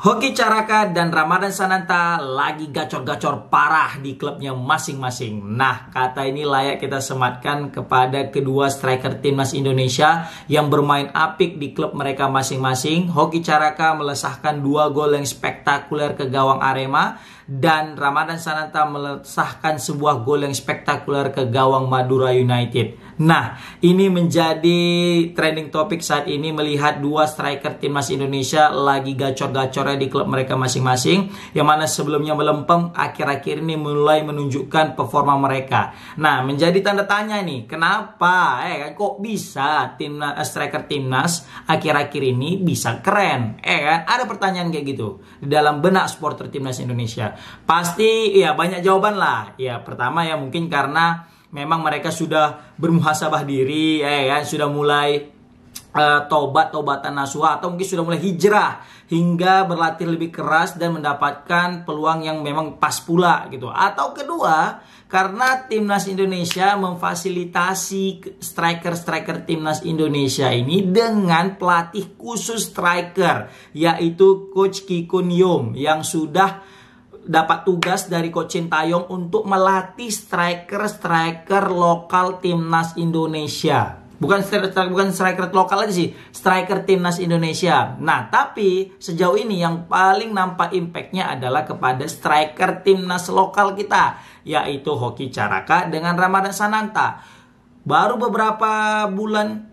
Hoki Caraka dan Ramadan Sananta lagi gacor-gacor parah di klubnya masing-masing. Nah, kata ini layak kita sematkan kepada kedua striker timnas Indonesia yang bermain apik di klub mereka masing-masing. Hoki Caraka melesahkan 2 gol yang spektakuler ke gawang Arema, dan Ramadan Sananta melesahkan sebuah gol yang spektakuler ke gawang Madura United. Nah, ini menjadi trending topik saat ini melihat dua striker timnas Indonesia lagi gacor-gacornya di klub mereka masing-masing, yang mana sebelumnya melempem, akhir-akhir ini mulai menunjukkan performa mereka. Nah, menjadi tanda tanya nih, kenapa kok bisa striker timnas akhir-akhir ini bisa keren? Kan ada pertanyaan kayak gitu di dalam benak supporter timnas Indonesia. Pasti ya banyak jawaban lah. Ya, pertama ya mungkin karena memang mereka sudah bermuhasabah diri, kan sudah mulai taubat-taubatan nasuha, atau mungkin sudah mulai hijrah hingga berlatih lebih keras dan mendapatkan peluang yang memang pas pula gitu. Atau kedua, karena timnas Indonesia memfasilitasi striker-striker timnas Indonesia ini dengan pelatih khusus striker, yaitu Coach Kikun Yum, yang sudah dapat tugas dari Coach Sintayong untuk melatih striker-striker lokal timnas Indonesia. Bukan striker lokal aja sih, striker timnas Indonesia. Nah, tapi sejauh ini yang paling nampak impactnya adalah kepada striker timnas lokal kita, yaitu Hoki Caraka dengan Ramadan Sananta. Baru beberapa bulan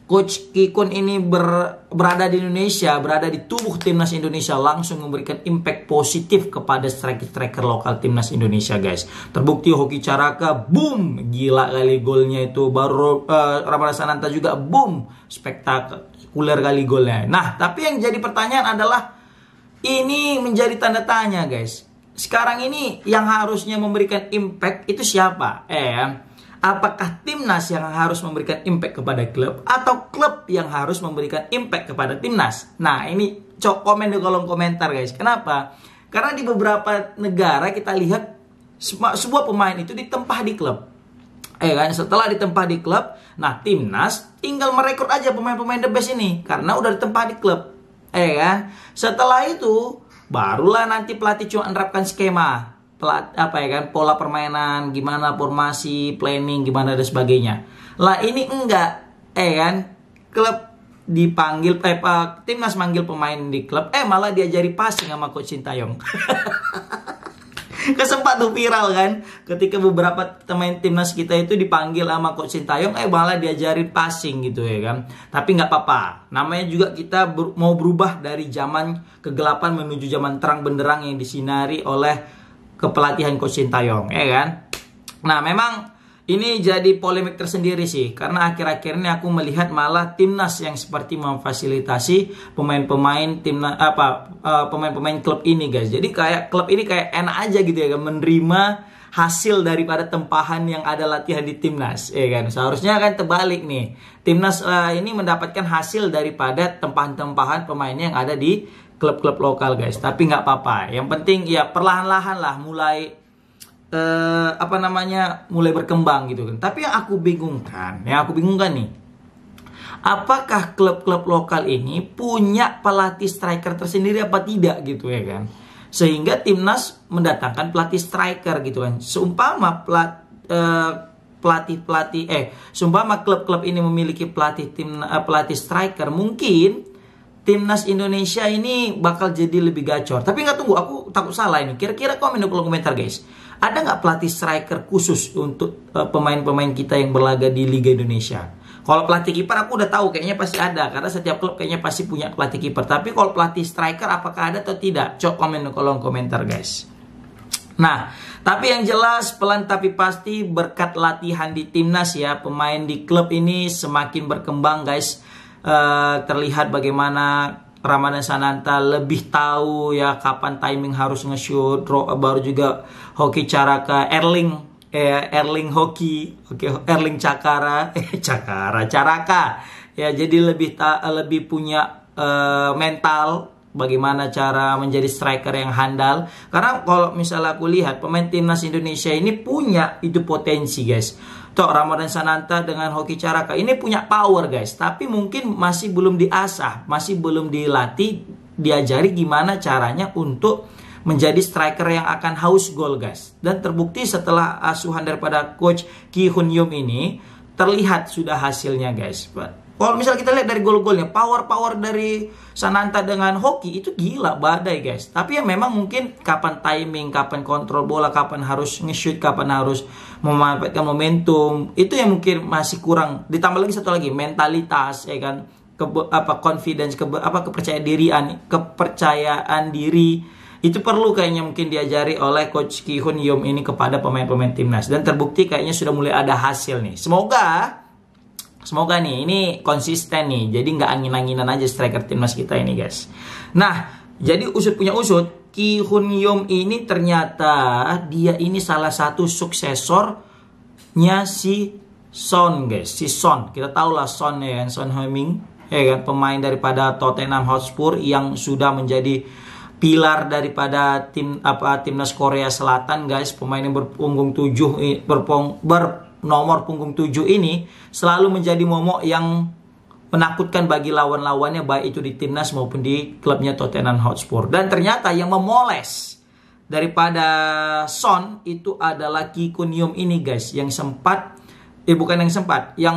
Coach Kikun ini berada di Indonesia, berada di tubuh timnas Indonesia, langsung memberikan impact positif kepada striker-striker lokal timnas Indonesia, guys. Terbukti Hoki Caraka, boom, gila kali golnya itu. Baru Ramadan Sananta juga, boom, spektakuler kali golnya. Nah, tapi yang jadi pertanyaan adalah, ini menjadi tanda tanya, guys. Sekarang ini yang harusnya memberikan impact itu siapa? Apakah timnas yang harus memberikan impact kepada klub, atau klub yang harus memberikan impact kepada timnas? Nah, ini komen di kolom komentar, guys. Kenapa? Karena di beberapa negara kita lihat sebuah pemain itu ditempah di klub. Kan setelah ditempah di klub, nah timnas tinggal merekrut aja pemain-pemain the best ini karena udah ditempah di klub. Kan? Setelah itu barulah nanti pelatih cuma menerapkan skema. Pola permainan, gimana formasi, planning, gimana dan sebagainya. Lah ini enggak, kan? Klub dipanggil, timnas manggil pemain di klub, malah diajari passing sama Coach Sintayong. Kesempat tuh viral kan, ketika beberapa pemain timnas kita itu dipanggil sama Coach Sintayong, malah diajarin passing gitu ya kan. Tapi nggak apa-apa, namanya juga kita mau berubah dari zaman kegelapan menuju zaman terang benderang yang disinari oleh kepelatihan Coach Sintayong, kan? Nah, memang ini jadi polemik tersendiri sih, karena akhir-akhir ini aku melihat malah timnas yang seperti memfasilitasi pemain-pemain timnas pemain-pemain klub ini, guys. Jadi kayak klub ini kayak enak aja gitu ya kan, menerima hasil daripada tempahan yang ada latihan di timnas, kan? Seharusnya kan terbalik nih. Timnas ini mendapatkan hasil daripada tempahan-tempahan pemainnya yang ada di klub-klub lokal, guys. Tapi nggak apa-apa. Yang penting ya perlahan-lahan lah mulai mulai berkembang gitu kan. Tapi yang aku bingungkan nih, apakah klub-klub lokal ini punya pelatih striker tersendiri apa tidak gitu ya kan? Sehingga timnas mendatangkan pelatih striker gitu kan. Seumpama seumpama klub-klub ini memiliki pelatih striker, mungkin timnas Indonesia ini bakal jadi lebih gacor. Tapi nggak, tunggu, aku takut salah ini. Kira-kira komen di kolom komentar, guys. Ada nggak pelatih striker khusus untuk pemain-pemain kita yang berlaga di Liga Indonesia? Kalau pelatih kiper aku udah tahu kayaknya pasti ada, karena setiap klub kayaknya pasti punya pelatih kiper. Tapi kalau pelatih striker apakah ada atau tidak? Coba komen di kolom komentar, guys. Nah, tapi yang jelas pelan tapi pasti berkat latihan di timnas ya, pemain di klub ini semakin berkembang, guys. Terlihat bagaimana Ramadan Sananta lebih tahu ya kapan timing harus nge-shoot. Baru juga Hoki Caraka, Erling Caraka ya, jadi lebih punya mental bagaimana cara menjadi striker yang handal. Karena kalau misalnya aku lihat pemain timnas Indonesia ini punya itu potensi, guys. Ramadan Sananta dengan Hoki Caraka ini punya power, guys, tapi mungkin masih belum diasah, masih belum dilatih diajari gimana caranya untuk menjadi striker yang akan haus gol, guys. Dan terbukti setelah asuhan daripada coach Ki Hun Yum ini, terlihat sudah hasilnya, guys. Kalau misalnya kita lihat dari gol-golnya, power dari Sananta dengan Hoki itu gila, badai, guys. Tapi ya memang mungkin kapan timing, kapan kontrol bola, kapan harus nge-shoot, kapan harus memanfaatkan momentum, itu yang mungkin masih kurang. Ditambah lagi satu lagi, mentalitas, ya kan, confidence, kepercayaan diri. Itu perlu kayaknya mungkin diajari oleh coach Ki Hun Yum ini kepada pemain-pemain timnas, dan terbukti kayaknya sudah mulai ada hasil nih. Semoga nih ini konsisten nih. Jadi nggak angin-anginan aja striker timnas kita ini, guys. Nah, jadi usut punya usut, Ki Hun Yum ini ternyata dia ini salah satu suksesornya si Son, guys. Si Son, kita tahu lah Son ya kan, Son Heung-min, ya kan, pemain daripada Tottenham Hotspur yang sudah menjadi pilar daripada timnas Korea Selatan, guys. Pemain yang berpunggung 7 nomor punggung 7 ini selalu menjadi momok yang menakutkan bagi lawan-lawannya, baik itu di timnas maupun di klubnya Tottenham Hotspur. Dan ternyata yang memoles daripada Son itu adalah Ki Hun Yum ini, guys, yang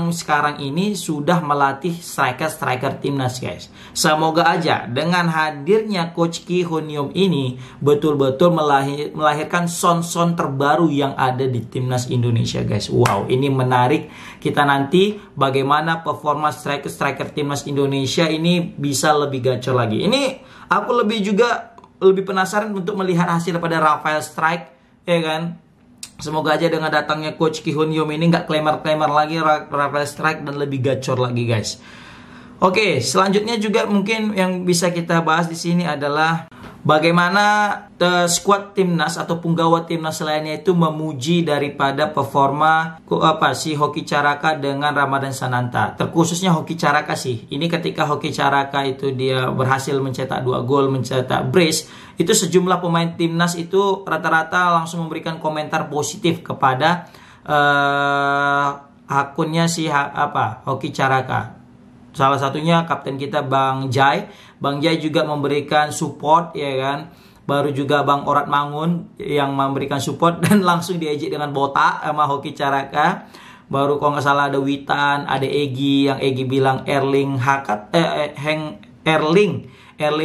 sekarang ini sudah melatih striker timnas, guys. Semoga aja dengan hadirnya coach Ki Hun Yum ini betul-betul melahirkan son-son terbaru yang ada di timnas Indonesia, guys. Wow, ini menarik. Kita nanti bagaimana performa striker timnas Indonesia ini bisa lebih gacor lagi. Ini aku lebih penasaran untuk melihat hasil daripada Rafael Strike, ya kan. Semoga aja dengan datangnya coach Ki Hun Yum ini nggak klemer-klemer lagi Rafael Strike dan lebih gacor lagi, guys. Oke, selanjutnya juga mungkin yang bisa kita bahas di sini adalah bagaimana squad timnas atau punggawa timnas lainnya itu memuji daripada performa si Hoki Caraka dengan Ramadan Sananta. Terkhususnya Hoki Caraka sih. Ini ketika Hoki Caraka itu dia berhasil mencetak 2 gol, mencetak brace, itu sejumlah pemain timnas itu rata-rata langsung memberikan komentar positif kepada akunnya si Hoki Caraka. Salah satunya kapten kita Bang Jai. Bang Jai juga memberikan support, ya kan. Baru juga Bang Orat Mangun yang memberikan support dan langsung diejek dengan botak sama Hoki Caraka. Baru kalau nggak salah ada Witan, ada Egi, yang Egi bilang Erling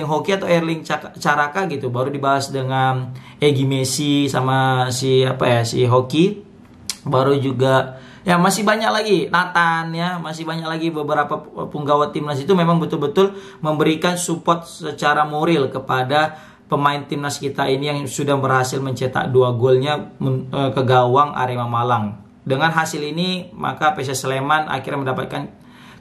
Hoki atau Erling Caraka gitu. Baru dibahas dengan Egi Messi sama si Hoki. Baru juga ya masih banyak lagi Nathan, ya masih banyak lagi beberapa punggawa timnas itu memang betul-betul memberikan support secara moral kepada pemain timnas kita ini yang sudah berhasil mencetak 2 golnya ke gawang Arema Malang. Dengan hasil ini maka PSS Sleman akhirnya mendapatkan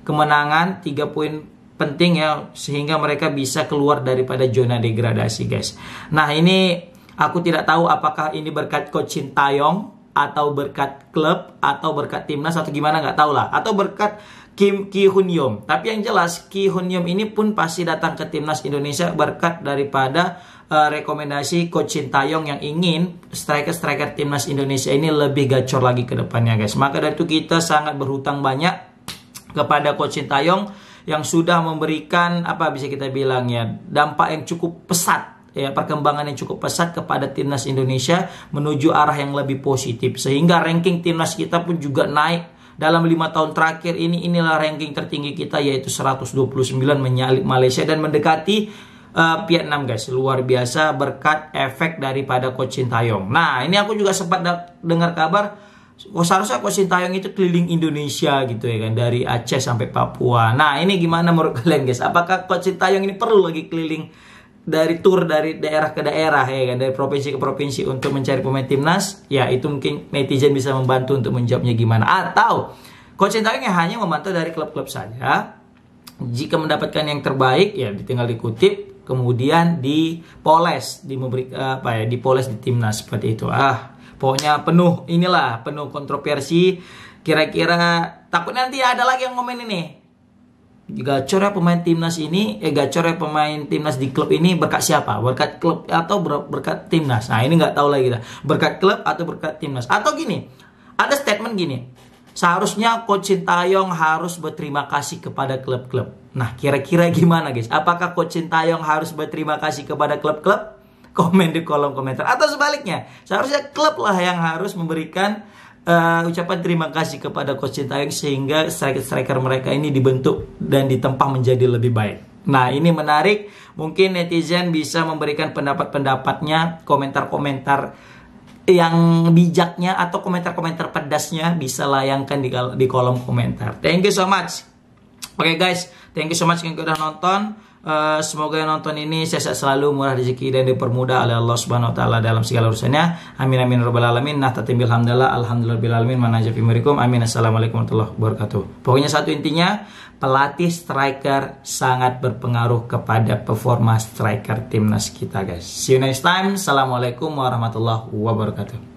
kemenangan 3 poin penting, ya, sehingga mereka bisa keluar daripada zona degradasi, guys. Nah, ini aku tidak tahu apakah ini berkat coach Shin Taeyong atau berkat klub atau berkat timnas atau gimana, nggak tahu lah, atau berkat Ki Hun Yum. Tapi yang jelas Ki Hun Yum ini pun pasti datang ke timnas Indonesia berkat daripada rekomendasi coach Shin Taeyong yang ingin striker timnas Indonesia ini lebih gacor lagi ke depannya, guys. Maka dari itu kita sangat berhutang banyak kepada coach Shin Taeyong yang sudah memberikan bisa kita bilang ya dampak yang cukup pesat, ya, perkembangan yang cukup pesat kepada timnas Indonesia menuju arah yang lebih positif, sehingga ranking timnas kita pun juga naik dalam 5 tahun terakhir ini. Inilah ranking tertinggi kita, yaitu 129, menyalip Malaysia dan mendekati Vietnam, guys. Luar biasa berkat efek daripada coach Shin Taeyong. Nah, ini aku juga sempat dengar kabar seharusnya coach Shin Taeyong itu keliling Indonesia gitu, ya kan, dari Aceh sampai Papua. Nah, ini gimana menurut kalian, guys? Apakah coach Shin Taeyong ini perlu lagi keliling dari tour dari daerah ke daerah, ya kan, dari provinsi ke provinsi untuk mencari pemain timnas? Ya, itu mungkin netizen bisa membantu untuk menjawabnya gimana. Atau coach Shin Taeyong yang hanya memantau dari klub-klub saja, jika mendapatkan yang terbaik ya tinggal dikutip, kemudian dipoles, dipoles di timnas seperti itu. Pokoknya penuh kontroversi. Kira-kira takut nanti ada lagi yang komen ini, gacor ya pemain timnas ini, gacor ya pemain timnas di klub ini berkat siapa? Berkat klub atau berkat timnas? Nah, ini nggak tahu lagi kita. Berkat klub atau berkat timnas? Atau gini, ada statement gini, seharusnya coach Shin Taeyong harus berterima kasih kepada klub-klub. Nah, kira-kira gimana guys? Apakah Coach Sintayong harus berterima kasih kepada klub-klub? Komen di kolom komentar. Atau sebaliknya, seharusnya klub lah yang harus memberikan ucapan terima kasih kepada Coach Sintayong sehingga striker-striker mereka ini dibentuk dan ditempa menjadi lebih baik. Nah, ini menarik. Mungkin netizen bisa memberikan pendapat-pendapatnya, komentar-komentar yang bijaknya atau komentar-komentar pedasnya bisa layangkan di kolom komentar. Thank you so much. Oke guys, thank you so much yang udah nonton. Semoga yang nonton ini sehat selalu, murah rezeki dan dipermudah oleh Allah Subhanahu wa taala dalam segala urusannya. Amin amin rabbal alamin. Nah, tatimbil hamdalah alhamdulillahil alamin. Manajafimurikum. Amin. Assalamualaikum warahmatullahi wabarakatuh. Pokoknya satu intinya, pelatih striker sangat berpengaruh kepada performa striker timnas kita guys. See you next time. Assalamualaikum warahmatullahi wabarakatuh.